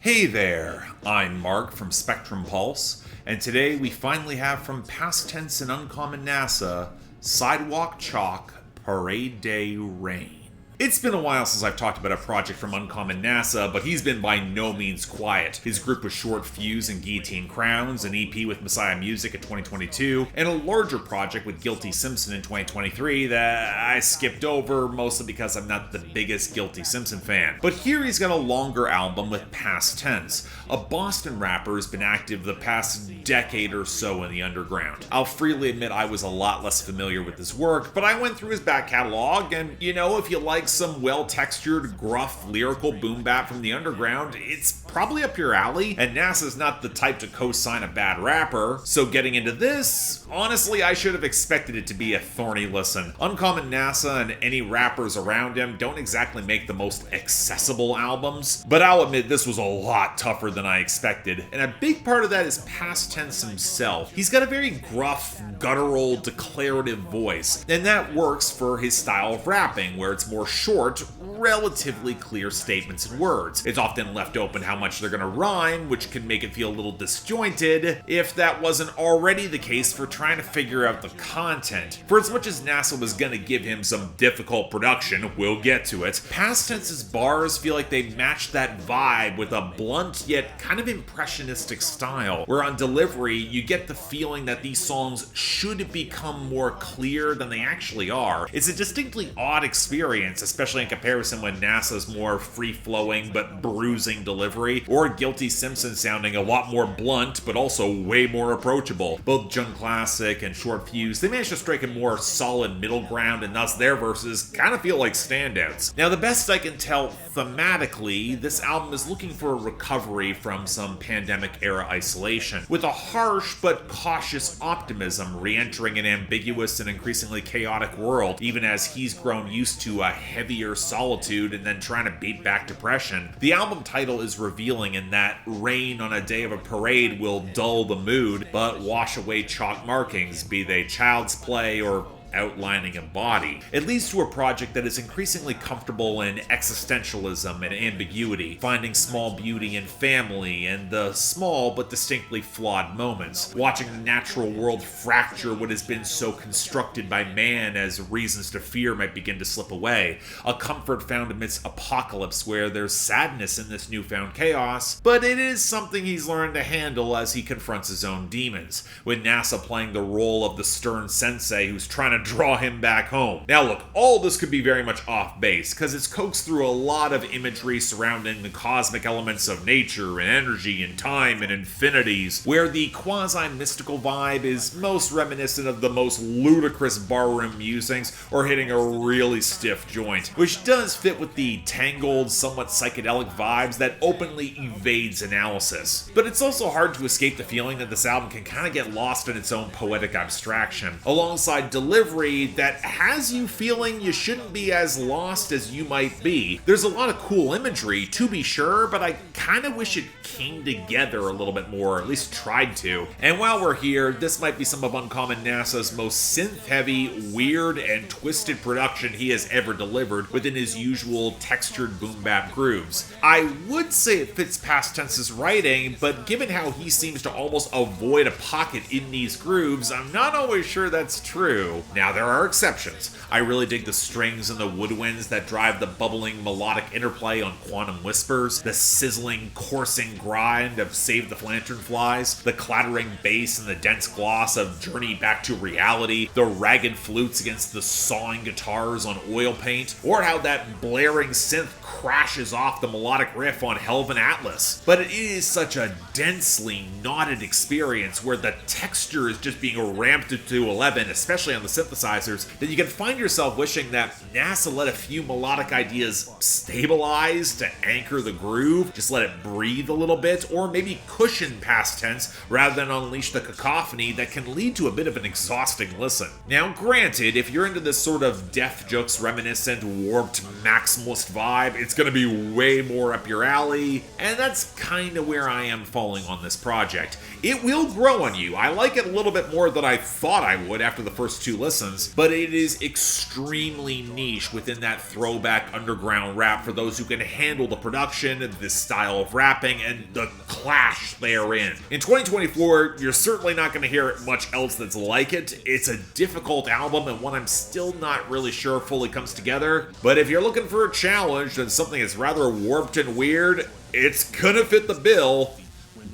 Hey there, I'm Mark from Spectrum Pulse, and today we finally have from Pastense Uncommon Nasa, Sidewalk Chalk Parade Day Rain. It's been a while since I've talked about a project from Uncommon Nasa, but he's been by no means quiet. His group was Short Fuse and Guillotine Crowns, an EP with Messiah Music in 2022, and a larger project with Guilty Simpson in 2023 that I skipped over, mostly because I'm not the biggest Guilty Simpson fan. But here he's got a longer album with Pastense, a Boston rapper who's been active the past decade or so in the underground. I'll freely admit I was a lot less familiar with his work, but I went through his back catalog, and if you like some well-textured, gruff, lyrical boom bap from the underground, it's probably up your alley, and NASA's not the type to co-sign a bad rapper, so getting into this, honestly I should have expected it to be a thorny listen. Uncommon Nasa and any rappers around him don't exactly make the most accessible albums, but I'll admit this was a lot tougher than I expected, and a big part of that is Pastense himself. He's got a very gruff, guttural, declarative voice, and that works for his style of rapping, where it's more short, relatively clear statements and words. It's often left open how much they're gonna rhyme, which can make it feel a little disjointed, if that wasn't already the case for trying to figure out the content. For as much as NASA was gonna give him some difficult production, we'll get to it, Pastense's bars feel like they match that vibe with a blunt yet kind of impressionistic style, where on delivery you get the feeling that these songs should become more clear than they actually are. It's a distinctly odd experience, especially in comparison when NASA's more free-flowing but bruising delivery, or Guilty Simpson sounding a lot more blunt but also way more approachable. Both Junclassic and Short Fuse, they managed to strike a more solid middle ground, and thus their verses kind of feel like standouts. Now, the best I can tell thematically, this album is looking for a recovery from some pandemic-era isolation, with a harsh but cautious optimism re-entering an ambiguous and increasingly chaotic world, even as he's grown used to a heavier solitude and then trying to beat back depression. The album title is revealing in that rain on a day of a parade will dull the mood, but wash away chalk markings, be they child's play or outlining a body. It leads to a project that is increasingly comfortable in existentialism and ambiguity, finding small beauty in family and the small but distinctly flawed moments, watching the natural world fracture what has been so constructed by man as reasons to fear might begin to slip away, a comfort found amidst apocalypse where there's sadness in this newfound chaos, but it is something he's learned to handle as he confronts his own demons, with NASA playing the role of the stern sensei who's trying to draw him back home. Now look, all this could be very much off base, because it's coaxed through a lot of imagery surrounding the cosmic elements of nature and energy and time and infinities, where the quasi-mystical vibe is most reminiscent of the most ludicrous barroom musings or hitting a really stiff joint, which does fit with the tangled, somewhat psychedelic vibes that openly evades analysis. But it's also hard to escape the feeling that this album can kind of get lost in its own poetic abstraction, alongside delivery that has you feeling you shouldn't be as lost as you might be. There's a lot of cool imagery, to be sure, but I kind of wish it came together a little bit more, or at least tried to. And while we're here, this might be some of Uncommon Nasa's most synth-heavy, weird, and twisted production he has ever delivered within his usual textured boom-bap grooves. I would say it fits Pastense's writing, but given how he seems to almost avoid a pocket in these grooves, I'm not always sure that's true. Now, there are exceptions. I really dig the strings and the woodwinds that drive the bubbling melodic interplay on Quantum Whispers, the sizzling, coursing grind of Save the Lanternflies, the clattering bass and the dense gloss of Journey Back to Reality, the ragged flutes against the sawing guitars on Oil Paint, or how that blaring synth crashes off the melodic riff on Helven Atlas. But it is such a densely knotted experience where the texture is just being ramped to 11, especially on the synthesizers, that you can find yourself wishing that NASA let a few melodic ideas stabilize to anchor the groove, just let it breathe a little bit, or maybe cushion Pastense rather than unleash the cacophony that can lead to a bit of an exhausting listen. Now granted, if you're into this sort of Def Jux reminiscent, warped maximalist vibe, it's gonna be way more up your alley, and that's kinda where I am falling on this project. It will grow on you. I like it a little bit more than I thought I would after the first two listens, listens, but it is extremely niche within that throwback underground rap for those who can handle the production, this style of rapping, and the clash therein. In 2024, you're certainly not going to hear much else that's like it. It's a difficult album and one I'm still not really sure fully comes together, but if you're looking for a challenge and something that's rather warped and weird, it's gonna fit the bill.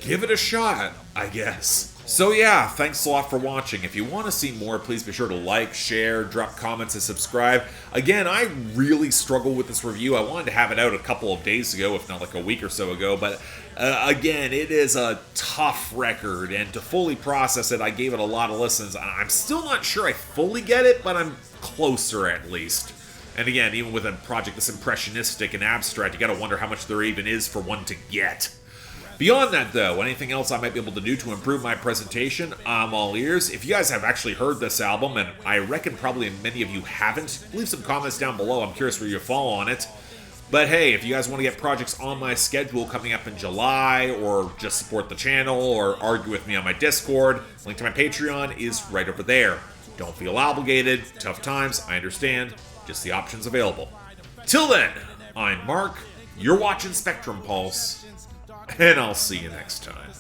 Give it a shot, I guess. So yeah, thanks a lot for watching. If you want to see more, please be sure to like, share, drop comments, and subscribe. Again, I really struggled with this review. I wanted to have it out a couple of days ago, if not like a week or so ago, but again, it is a tough record, and to fully process it, I gave it a lot of listens. I'm still not sure I fully get it, but I'm closer at least. And again, even with a project this impressionistic and abstract, you gotta wonder how much there even is for one to get. Beyond that, though, anything else I might be able to do to improve my presentation, I'm all ears. If you guys have actually heard this album, and I reckon probably many of you haven't, leave some comments down below. I'm curious where you fall on it. But hey, if you guys want to get projects on my schedule coming up in July, or just support the channel, or argue with me on my Discord, link to my Patreon is right over there. Don't feel obligated. Tough times, I understand. Just the options available. Till then, I'm Mark, you're watching Spectrum Pulse, and I'll see you next time.